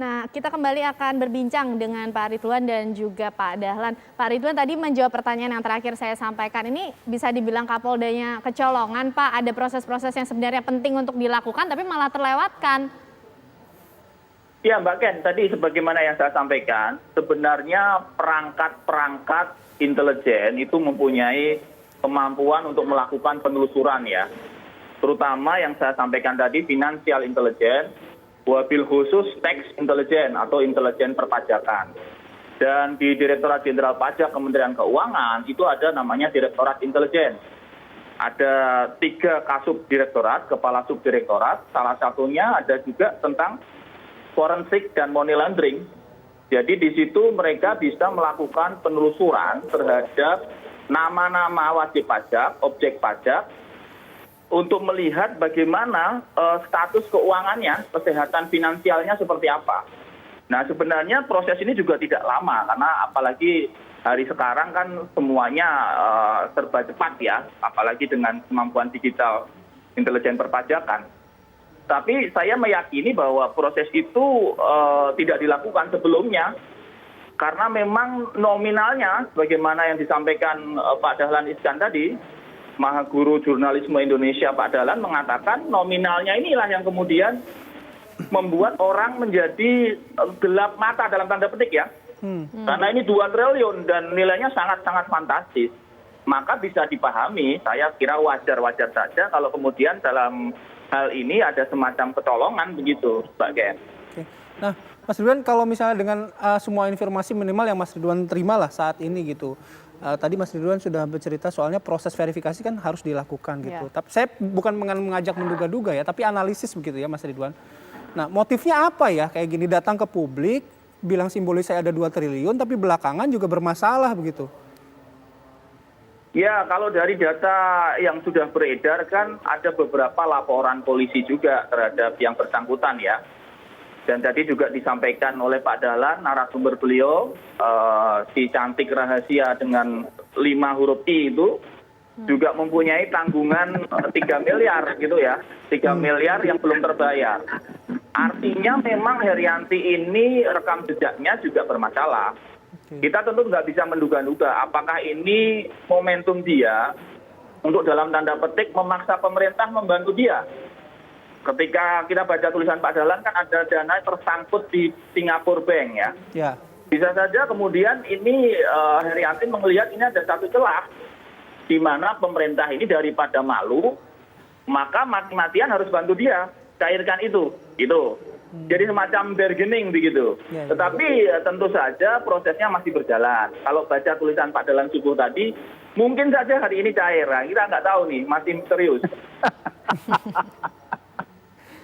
Nah, kita kembali akan berbincang dengan Pak Ridwan dan juga Pak Dahlan. Pak Ridwan tadi menjawab pertanyaan yang terakhir saya sampaikan. Ini bisa dibilang Kapoldanya kecolongan, Pak. Ada proses-proses yang sebenarnya penting untuk dilakukan, tapi malah terlewatkan. Ya Mbak Ken, tadi sebagaimana yang saya sampaikan, sebenarnya perangkat-perangkat intelijen itu mempunyai kemampuan untuk melakukan penelusuran ya. Terutama yang saya sampaikan tadi, financial intelligence, wabil khusus tax intelligence atau intelijen perpajakan. Dan di Direktorat Jenderal Pajak Kementerian Keuangan itu ada namanya Direktorat Intelijen. Ada 3 kasubdirektorat, kepala subdirektorat, salah satunya ada juga tentang forensik dan money laundering. Jadi di situ mereka bisa melakukan penelusuran terhadap nama-nama wajib pajak, objek pajak, untuk melihat bagaimana status keuangannya, kesehatan finansialnya seperti apa. Nah sebenarnya proses ini juga tidak lama, karena apalagi hari sekarang kan semuanya serba cepat ya, apalagi dengan kemampuan digital intelijen perpajakan. Tapi saya meyakini bahwa proses itu tidak dilakukan sebelumnya, karena memang nominalnya, bagaimana yang disampaikan Pak Dahlan Iskan tadi, Mahaguru Jurnalisme Indonesia Pak Dahlan mengatakan nominalnya inilah yang kemudian membuat orang menjadi gelap mata dalam tanda petik ya. Karena ini 2 triliun dan nilainya sangat-sangat fantastis. Maka bisa dipahami, saya kira wajar-wajar saja kalau kemudian dalam hal ini ada semacam kecolongan begitu, Mbak Gen. Oke. Nah, Mas Ridwan, kalau misalnya dengan semua informasi minimal yang Mas Ridwan terima lah saat ini gitu. Tadi Mas Ridwan sudah bercerita soalnya proses verifikasi kan harus dilakukan gitu. Tapi saya bukan mengajak menduga-duga ya, tapi analisis begitu ya Mas Ridwan. Nah, motifnya apa ya kayak gini datang ke publik, bilang simbolis saya ada 2 triliun, tapi belakangan juga bermasalah begitu. Ya, kalau dari data yang sudah beredar kan ada beberapa laporan polisi juga terhadap yang bersangkutan ya. Dan tadi juga disampaikan oleh Pak Dahlan, narasumber beliau, si cantik rahasia dengan 5 huruf I itu juga mempunyai tanggungan 3 miliar gitu ya. 3 miliar yang belum terbayar. Artinya memang Herianti ini rekam jejaknya juga bermasalah. Kita tentu nggak bisa menduga-duga apakah ini momentum dia untuk dalam tanda petik memaksa pemerintah membantu dia. Ketika kita baca tulisan Pak Dahlan kan ada dana tersangkut di Singapore Bank ya. Bisa saja kemudian ini Herianti melihat ini ada satu celah di mana pemerintah ini daripada malu, maka mati-matian harus bantu dia cairkan itu, gitu. Jadi semacam bargaining begitu. Tetapi tentu saja prosesnya masih berjalan. Kalau baca tulisan Pak Dahlan subuh tadi, mungkin saja hari ini cair. Nah, kita nggak tahu nih, masih misterius.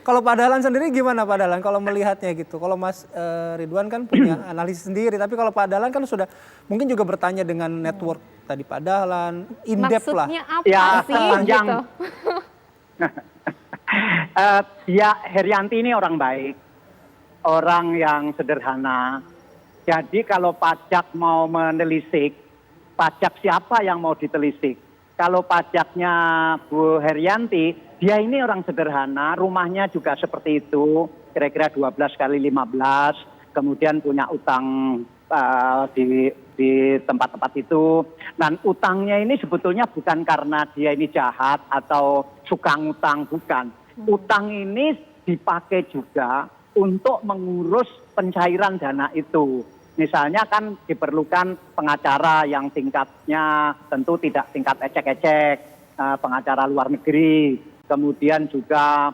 Kalau Pak Dahlan sendiri gimana Pak Dahlan kalau melihatnya gitu? Kalau Mas Ridwan kan punya analisis sendiri, tapi kalau Pak Dahlan kan sudah mungkin juga bertanya dengan network tadi Pak Dahlan, in-depth lah. Maksudnya apa sih gitu? Ya Herianti ini orang baik, orang yang sederhana. Jadi kalau pajak mau menelisik, pajak siapa yang mau ditelisik? Kalau pajaknya Bu Herianti, dia ini orang sederhana, rumahnya juga seperti itu, kira-kira 12 kali 15, kemudian punya utang di tempat-tempat itu. Dan utangnya ini sebetulnya bukan karena dia ini jahat atau suka ngutang, bukan. Utang ini dipakai juga untuk mengurus pencairan dana itu. Misalnya kan diperlukan pengacara yang tingkatnya tentu tidak tingkat ecek-ecek, pengacara luar negeri, kemudian juga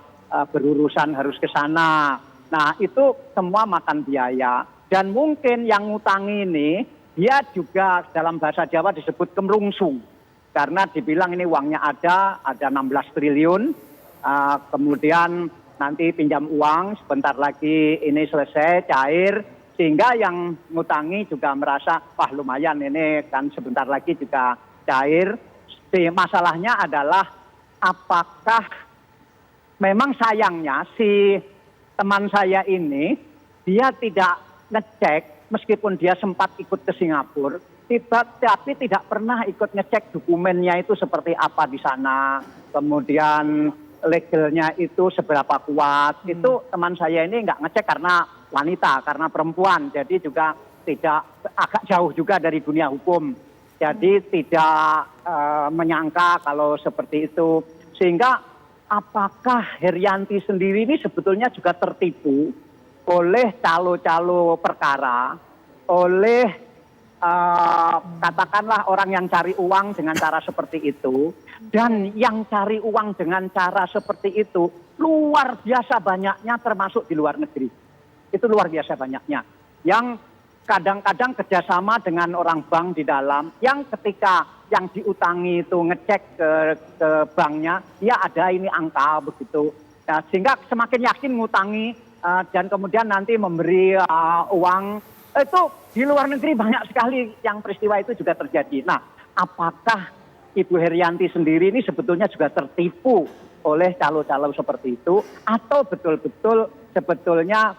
berurusan harus ke sana. Nah itu semua makan biaya. Dan mungkin yang ngutangi ini, dia juga dalam bahasa Jawa disebut kemerungsung. Karena dibilang ini uangnya ada 16 triliun, kemudian nanti pinjam uang, sebentar lagi ini selesai, cair. Sehingga yang ngutangi juga merasa, wah lumayan ini kan sebentar lagi juga cair. Masalahnya adalah apakah memang sayangnya si teman saya ini, dia tidak ngecek meskipun dia sempat ikut ke Singapura, tapi tidak pernah ikut ngecek dokumennya itu seperti apa di sana. Kemudian legalnya itu seberapa kuat. Itu teman saya ini nggak ngecek karena wanita karena perempuan, jadi juga tidak agak jauh juga dari dunia hukum. Jadi tidak menyangka kalau seperti itu. Sehingga apakah Herianti sendiri ini sebetulnya juga tertipu oleh calo-calo perkara, oleh katakanlah orang yang cari uang dengan cara seperti itu, dan yang cari uang dengan cara seperti itu luar biasa banyaknya termasuk di luar negeri. Itu luar biasa banyaknya. Yang kadang-kadang kerjasama dengan orang bank di dalam, yang ketika yang diutangi itu ngecek ke banknya, ya ada ini angka begitu. Nah, sehingga semakin yakin ngutangi dan kemudian nanti memberi uang. Itu di luar negeri banyak sekali yang peristiwa itu juga terjadi. Nah, apakah Ibu Herianti sendiri ini sebetulnya juga tertipu oleh calo-calo seperti itu, atau betul-betul sebetulnya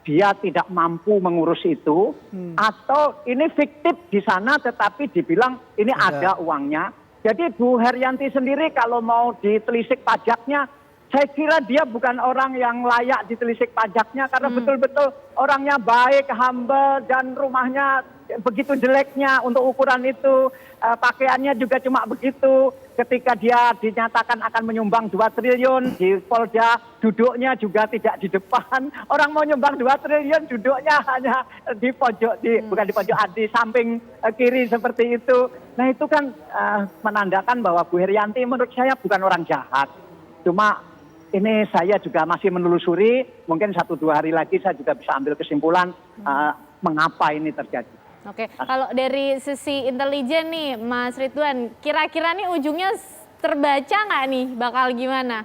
dia tidak mampu mengurus itu, atau ini fiktif di sana tetapi dibilang ini ada uangnya. Jadi Bu Herianti sendiri kalau mau ditelisik pajaknya, saya kira dia bukan orang yang layak ditelisik pajaknya karena betul-betul orangnya baik, humble, dan rumahnya begitu jeleknya untuk ukuran itu. Pakaiannya juga cuma begitu. Ketika dia dinyatakan akan menyumbang 2 triliun di Polda, duduknya juga tidak di depan. Orang mau nyumbang 2 triliun duduknya hanya di pojok, bukan di pojok, di samping kiri seperti itu. Nah itu kan menandakan bahwa Bu Herianti menurut saya bukan orang jahat. Cuma ini saya juga masih menelusuri, mungkin 1-2 hari lagi saya juga bisa ambil kesimpulan mengapa ini terjadi. Oke, kalau dari sisi intelijen nih Mas Ridwan, kira-kira nih ujungnya terbaca nggak nih bakal gimana?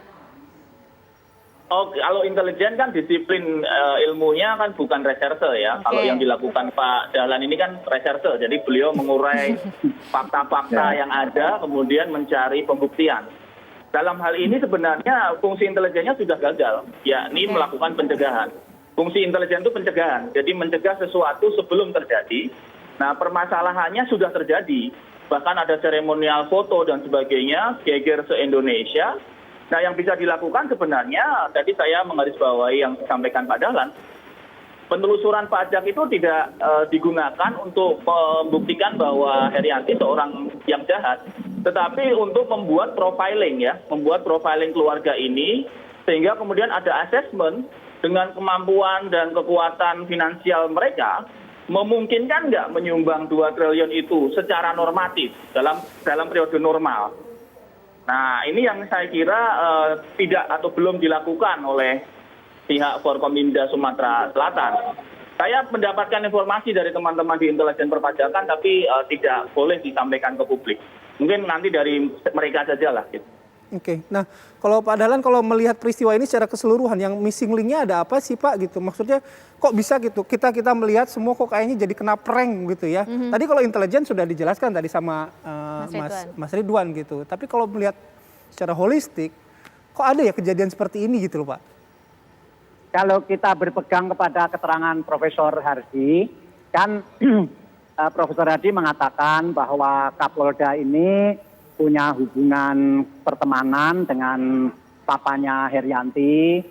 Oke, kalau intelijen kan disiplin ilmunya kan bukan reserse ya. Kalau yang dilakukan Pak Dahlan ini kan reserse, jadi beliau mengurai fakta-fakta yang ada, kemudian mencari pembuktian. Dalam hal ini sebenarnya fungsi intelijennya sudah gagal, yakni melakukan pencegahan. Fungsi intelijen itu pencegahan, jadi mencegah sesuatu sebelum terjadi. Nah permasalahannya sudah terjadi, bahkan ada seremonial foto dan sebagainya, geger se-Indonesia. Nah yang bisa dilakukan sebenarnya, tadi saya menggarisbawahi yang disampaikan Pak Dahlan, penelusuran pajak itu tidak digunakan untuk membuktikan bahwa Herianti seorang yang jahat, tetapi untuk membuat profiling ya, membuat profiling keluarga ini, sehingga kemudian ada assessment dengan kemampuan dan kekuatan finansial mereka, memungkinkan nggak menyumbang 2 triliun itu secara normatif dalam periode normal. Nah ini yang saya kira tidak atau belum dilakukan oleh pihak Forkominda Sumatera Selatan. Saya mendapatkan informasi dari teman-teman di intelijen perpajakan, tapi tidak boleh disampaikan ke publik. Mungkin nanti dari mereka saja lah. Gitu. Oke, nah kalau Pak Dahlan kalau melihat peristiwa ini secara keseluruhan, yang missing link-nya ada apa sih Pak gitu? Maksudnya kok bisa gitu, kita melihat semua kok kayaknya jadi kena prank gitu ya. Tadi kalau intelijen sudah dijelaskan tadi sama Mas Ridwan gitu, tapi kalau melihat secara holistik, kok ada ya kejadian seperti ini gitu loh Pak? Kalau kita berpegang kepada keterangan Profesor Hardi, kan Profesor Hardi mengatakan bahwa Kapolda ini punya hubungan pertemanan dengan papanya Herianti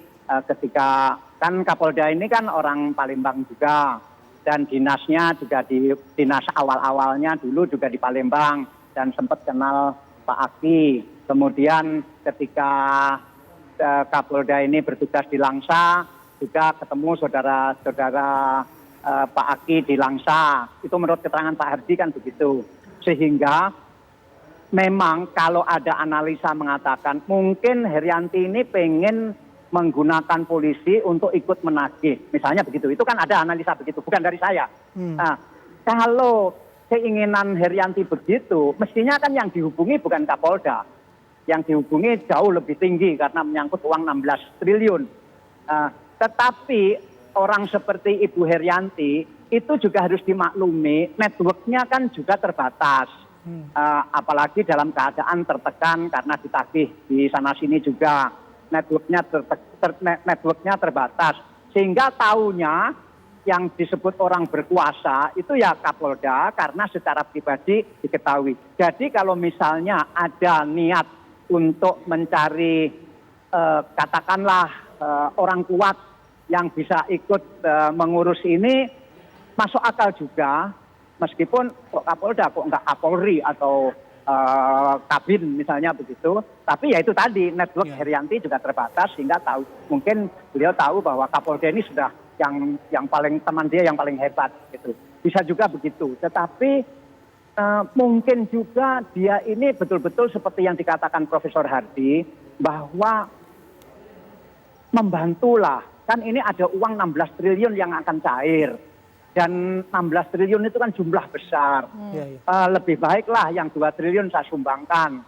ketika kan Kapolda ini kan orang Palembang juga, dan dinasnya juga di dinas awal-awalnya dulu juga di Palembang dan sempat kenal Pak Aki. Kemudian ketika Kapolda ini bertugas di Langsa juga ketemu saudara-saudara Pak Aki di Langsa. Itu menurut keterangan Pak Hardi kan begitu. Sehingga memang kalau ada analisa mengatakan mungkin Herianti ini pengen menggunakan polisi untuk ikut menagih. Misalnya begitu. Itu kan ada analisa begitu, bukan dari saya. Nah, kalau keinginan Herianti begitu, mestinya kan yang dihubungi bukan Kapolda. Yang dihubungi jauh lebih tinggi karena menyangkut uang 16 triliun. Tetapi orang seperti Ibu Herianti itu juga harus dimaklumi, networknya kan juga terbatas. Apalagi dalam keadaan tertekan karena ditagih di sana-sini juga. Networknya terbatas. Sehingga taunya yang disebut orang berkuasa itu ya Kapolda karena secara pribadi diketahui. Jadi kalau misalnya ada niat untuk mencari katakanlah orang kuat yang bisa ikut mengurus ini masuk akal juga, meskipun kok Kapolda kok nggak Kapolri atau Kabin misalnya begitu, tapi ya itu tadi network Herianti juga terbatas sehingga mungkin beliau tahu bahwa Kapolda ini sudah yang paling teman dia yang paling hebat gitu. Bisa juga begitu, tetapi mungkin juga dia ini betul-betul seperti yang dikatakan Profesor Hardi bahwa membantulah, kan ini ada uang 16 triliun yang akan cair. Dan 16 triliun itu kan jumlah besar. Lebih baiklah yang 2 triliun saya sumbangkan.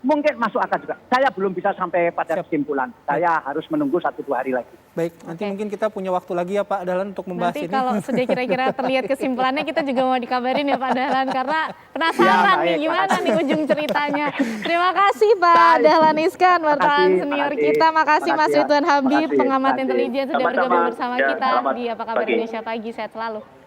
Mungkin masuk akal juga. Saya belum bisa sampai pada kesimpulan. Saya harus menunggu 1-2 hari lagi. Baik, nanti mungkin kita punya waktu lagi ya Pak Dahlan untuk membahas Nanti ini. kalau sudah kira-kira terlihat kesimpulannya kita juga mau dikabarin ya Pak Dahlan karena penasaran nih gimana nih ujung ceritanya. Terima kasih Pak Dahlan Iskan, wartawan senior kita. Makasih Mas Ridwan Habib, pengamat intelijen sudah bergabung bersama kita di Apa Kabar Indonesia Pagi. Sehat selalu.